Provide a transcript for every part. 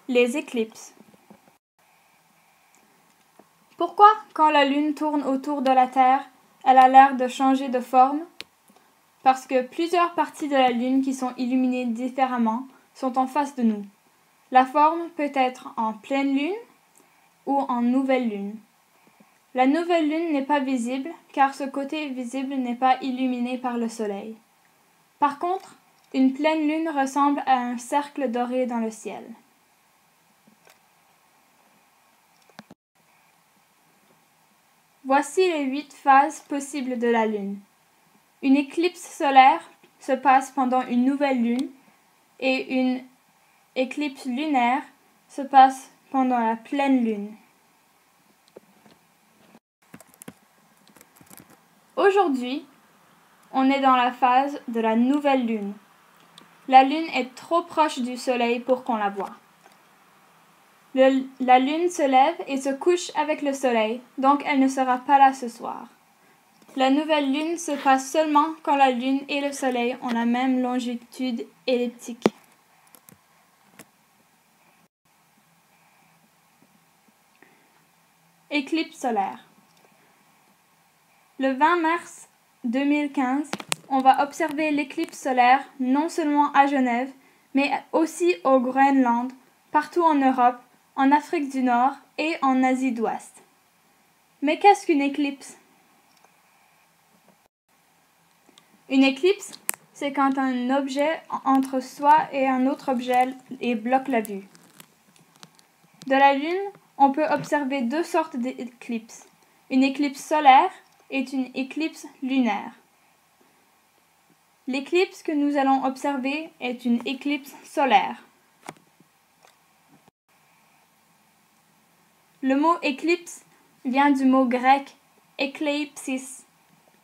Les éclipses. Pourquoi, quand la Lune tourne autour de la Terre, elle a l'air de changer de forme? Parce que plusieurs parties de la Lune qui sont illuminées différemment sont en face de nous. La forme peut être en pleine Lune ou en nouvelle Lune. La nouvelle Lune n'est pas visible car ce côté visible n'est pas illuminé par le Soleil. Par contre, une pleine Lune ressemble à un cercle doré dans le ciel. Voici les 8 phases possibles de la Lune. Une éclipse solaire se passe pendant une nouvelle Lune et une éclipse lunaire se passe pendant la pleine Lune. Aujourd'hui, on est dans la phase de la nouvelle Lune. La Lune est trop proche du Soleil pour qu'on la voie. La Lune se lève et se couche avec le Soleil, donc elle ne sera pas là ce soir. La nouvelle Lune se passe seulement quand la Lune et le Soleil ont la même longitude elliptique. Éclipse solaire. Le 20 mars 2015, on va observer l'éclipse solaire non seulement à Genève, mais aussi au Groenland, partout en Europe, en Afrique du Nord et en Asie d'Ouest. Mais qu'est-ce qu'une éclipse? Une éclipse, c'est quand un objet entre soi et un autre objet et bloque la vue. De la Lune, on peut observer 2 sortes d'éclipses. Une éclipse solaire et une éclipse lunaire. L'éclipse que nous allons observer est une éclipse solaire. Le mot éclipse vient du mot grec ekleipsis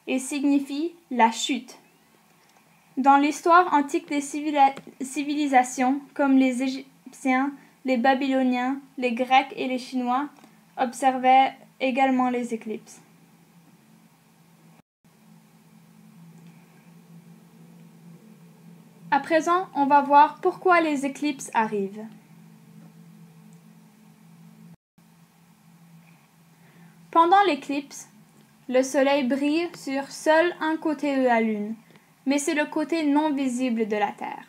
et signifie la chute. Dans l'histoire antique des civilisations, comme les Égyptiens, les Babyloniens, les Grecs et les Chinois, observaient également les éclipses. À présent, on va voir pourquoi les éclipses arrivent. Pendant l'éclipse, le Soleil brille sur seul un côté de la Lune, mais c'est le côté non visible de la Terre.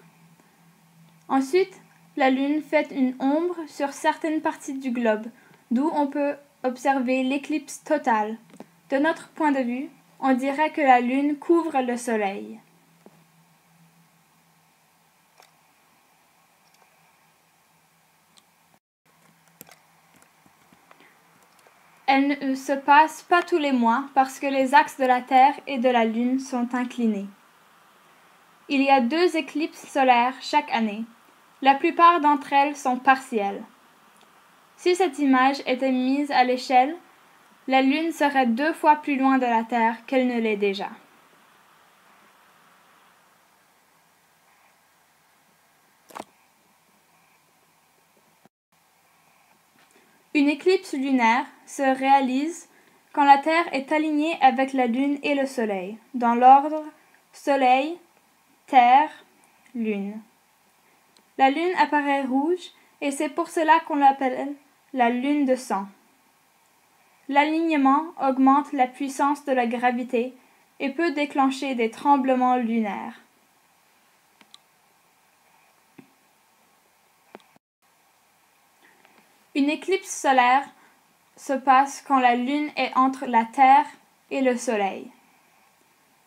Ensuite, la Lune fait une ombre sur certaines parties du globe, d'où on peut observer l'éclipse totale. De notre point de vue, on dirait que la Lune couvre le Soleil. Elle ne se passe pas tous les mois parce que les axes de la Terre et de la Lune sont inclinés. Il y a 2 éclipses solaires chaque année. La plupart d'entre elles sont partielles. Si cette image était mise à l'échelle, la Lune serait 2 fois plus loin de la Terre qu'elle ne l'est déjà. Une éclipse lunaire se réalise quand la Terre est alignée avec la Lune et le Soleil, dans l'ordre Soleil, Terre, Lune. La Lune apparaît rouge et c'est pour cela qu'on l'appelle la Lune de sang. L'alignement augmente la puissance de la gravité et peut déclencher des tremblements lunaires. Une éclipse solaire se passe quand la Lune est entre la Terre et le Soleil.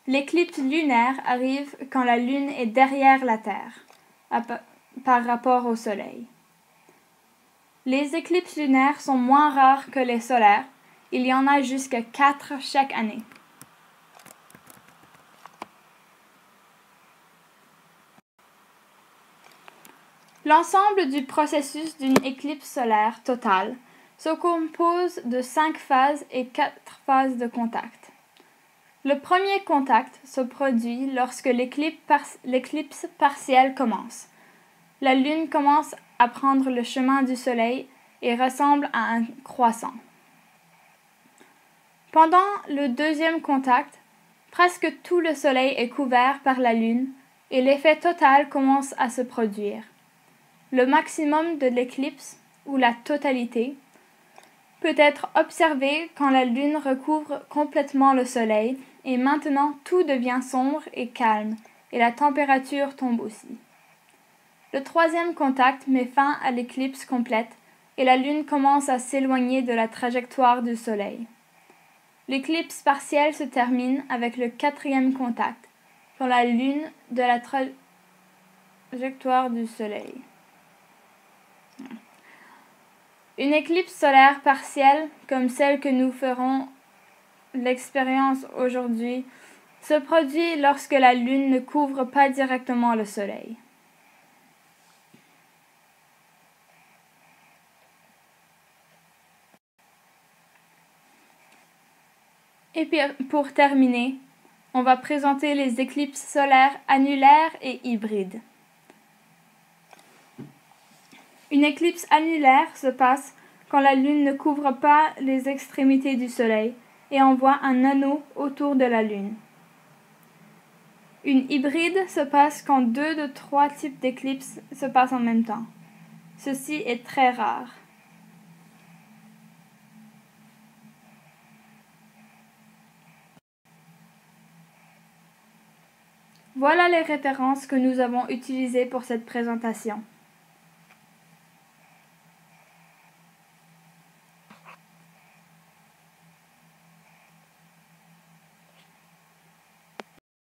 L'éclipse lunaire arrive quand la Lune est derrière la Terre, par rapport au Soleil. Les éclipses lunaires sont moins rares que les solaires. Il y en a jusqu'à 4 chaque année. L'ensemble du processus d'une éclipse solaire totale se compose de 5 phases et 4 phases de contact. Le premier contact se produit lorsque l'éclipse partielle commence. La Lune commence à prendre le chemin du Soleil et ressemble à un croissant. Pendant le deuxième contact, presque tout le Soleil est couvert par la Lune et l'effet total commence à se produire. Le maximum de l'éclipse, ou la totalité, peut être observé quand la lune recouvre complètement le soleil et maintenant tout devient sombre et calme et la température tombe aussi. Le troisième contact met fin à l'éclipse complète et la lune commence à s'éloigner de la trajectoire du soleil. L'éclipse partielle se termine avec le quatrième contact, quand la lune de la trajectoire du soleil. Une éclipse solaire partielle, comme celle que nous ferons l'expérience aujourd'hui, se produit lorsque la lune ne couvre pas directement le soleil. Et puis, pour terminer, on va présenter les éclipses solaires annulaires et hybrides. Une éclipse annulaire se passe quand la lune ne couvre pas les extrémités du soleil et envoie un anneau autour de la lune. Une hybride se passe quand 2 de 3 types d'éclipses se passent en même temps. Ceci est très rare. Voilà les références que nous avons utilisées pour cette présentation.